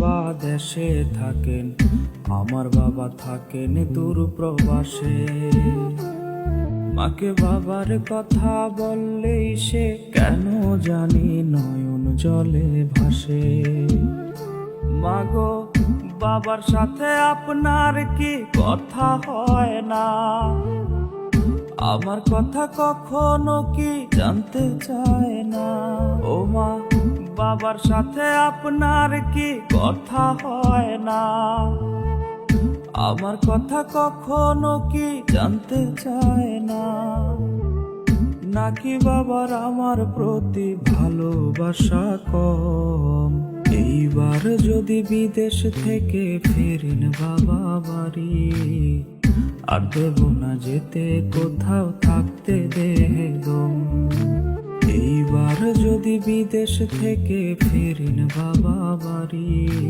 দেশে থাকেন, আমার বাবা থাকেন দূর প্রবাসে। মাকে বাবার কথা বললেই সে কেন জানি নয়ন জলে ভাসে। মাগো, বাবার সাথে আপনার কি কথা হয় না? আমার কথা কখনো কি জানতে চায় না? ও মা, বাবার সাথে আপনার কি কথা হয় না? আমার কথা কখনো কি জানতে চায় না? নাকি বাবার আমার প্রতি ভালোবাসা কম? এইবার যদি বিদেশ থেকে ফেরেন বাবা বাড়ি, আর দেব না যেতে কোথাও থাকতে দেদম। এইবার যদি বিদেশ থেকে ফেরেন বাবা বাড়ি।